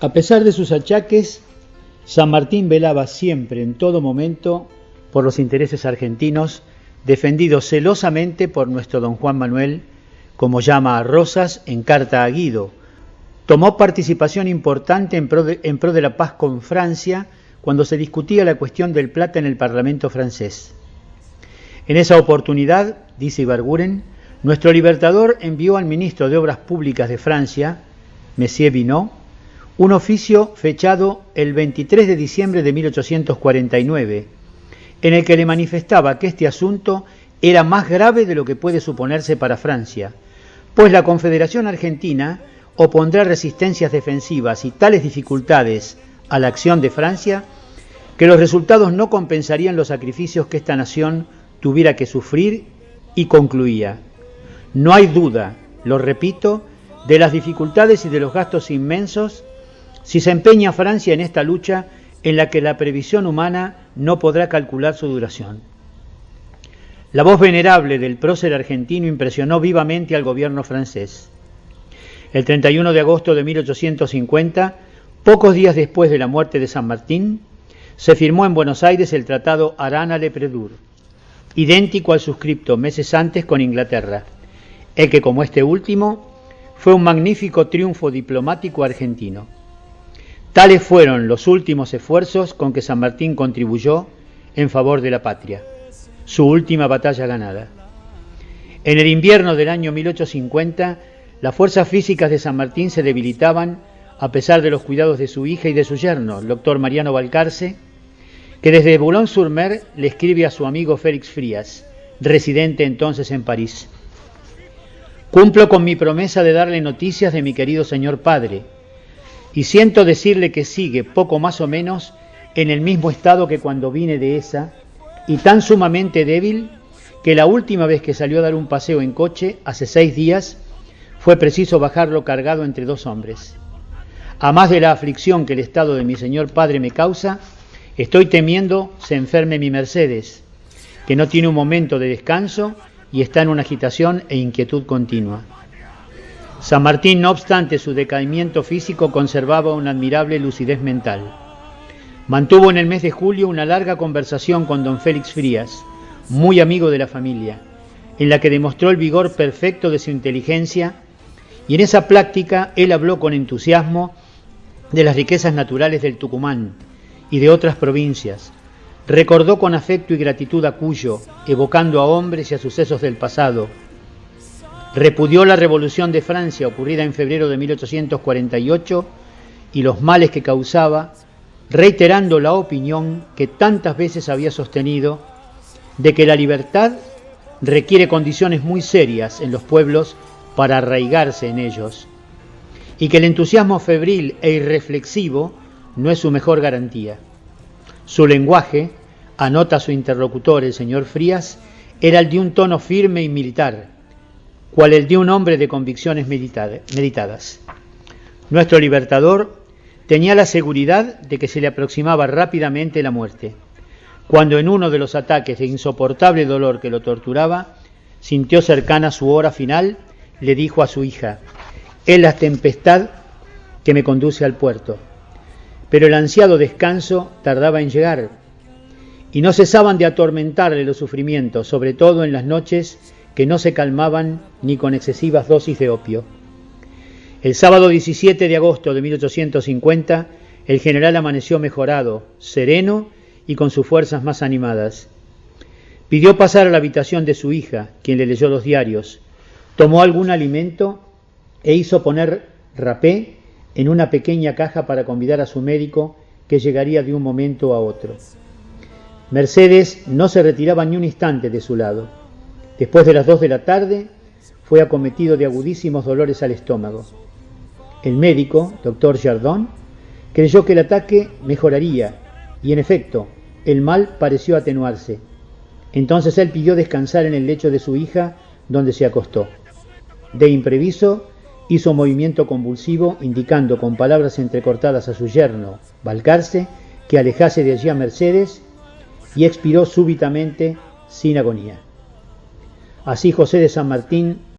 A pesar de sus achaques, San Martín velaba siempre, en todo momento, por los intereses argentinos, defendidos celosamente por nuestro don Juan Manuel, como llama a Rosas en carta a Guido. Tomó participación importante en pro de la paz con Francia cuando se discutía la cuestión del Plata en el Parlamento francés. En esa oportunidad, dice Ibarguren, nuestro libertador envió al ministro de Obras Públicas de Francia, Monsieur Binot, un oficio fechado el 23 de diciembre de 1849, en el que le manifestaba que este asunto era más grave de lo que puede suponerse para Francia, pues la Confederación Argentina opondrá resistencias defensivas y tales dificultades a la acción de Francia que los resultados no compensarían los sacrificios que esta nación tuviera que sufrir, y concluía: no hay duda, lo repito, de las dificultades y de los gastos inmensos si se empeña Francia en esta lucha en la que la previsión humana no podrá calcular su duración. La voz venerable del prócer argentino impresionó vivamente al gobierno francés. El 31 de agosto de 1850, pocos días después de la muerte de San Martín, se firmó en Buenos Aires el tratado Arana-Lepredur, idéntico al suscripto meses antes con Inglaterra, el que, como este último, fue un magnífico triunfo diplomático argentino. Tales fueron los últimos esfuerzos con que San Martín contribuyó en favor de la patria, su última batalla ganada. En el invierno del año 1850, las fuerzas físicas de San Martín se debilitaban a pesar de los cuidados de su hija y de su yerno, el doctor Mariano Balcarce, que desde Boulogne-sur-Mer le escribe a su amigo Félix Frías, residente entonces en París: cumplo con mi promesa de darle noticias de mi querido señor padre, y siento decirle que sigue, poco más o menos, en el mismo estado que cuando vine de esa, y tan sumamente débil que la última vez que salió a dar un paseo en coche, hace 6 días, fue preciso bajarlo cargado entre 2 hombres. A más de la aflicción que el estado de mi señor padre me causa, estoy temiendo se enferme mi Mercedes, que no tiene un momento de descanso y está en una agitación e inquietud continua. San Martín, no obstante su decaimiento físico, conservaba una admirable lucidez mental. Mantuvo en el mes de julio una larga conversación con don Félix Frías, muy amigo de la familia, en la que demostró el vigor perfecto de su inteligencia, y en esa plática él habló con entusiasmo de las riquezas naturales del Tucumán y de otras provincias. Recordó con afecto y gratitud a Cuyo, evocando a hombres y a sucesos del pasado. Repudió la Revolución de Francia ocurrida en febrero de 1848 y los males que causaba, reiterando la opinión que tantas veces había sostenido de que la libertad requiere condiciones muy serias en los pueblos para arraigarse en ellos, y que el entusiasmo febril e irreflexivo no es su mejor garantía. Su lenguaje, anota su interlocutor el señor Frías, era el de un tono firme y militar, cual el de un hombre de convicciones meditadas. Nuestro libertador tenía la seguridad de que se le aproximaba rápidamente la muerte, cuando en uno de los ataques de insoportable dolor que lo torturaba, sintió cercana su hora final, le dijo a su hija: es la tempestad que me conduce al puerto. Pero el ansiado descanso tardaba en llegar, y no cesaban de atormentarle los sufrimientos, sobre todo en las noches que no se calmaban ni con excesivas dosis de opio. El sábado 17 de agosto de 1850, el general amaneció mejorado, sereno y con sus fuerzas más animadas. Pidió pasar a la habitación de su hija, quien le leyó los diarios, tomó algún alimento e hizo poner rapé en una pequeña caja para convidar a su médico, que llegaría de un momento a otro. Mercedes no se retiraba ni un instante de su lado. Después de las 2 de la tarde, fue acometido de agudísimos dolores al estómago. El médico, doctor Jardón, creyó que el ataque mejoraría, y en efecto, el mal pareció atenuarse. Entonces él pidió descansar en el lecho de su hija, donde se acostó. De imprevisto, hizo un movimiento convulsivo, indicando con palabras entrecortadas a su yerno, Balcarce, que alejase de allí a Mercedes, y expiró súbitamente, sin agonía. Así José de San Martín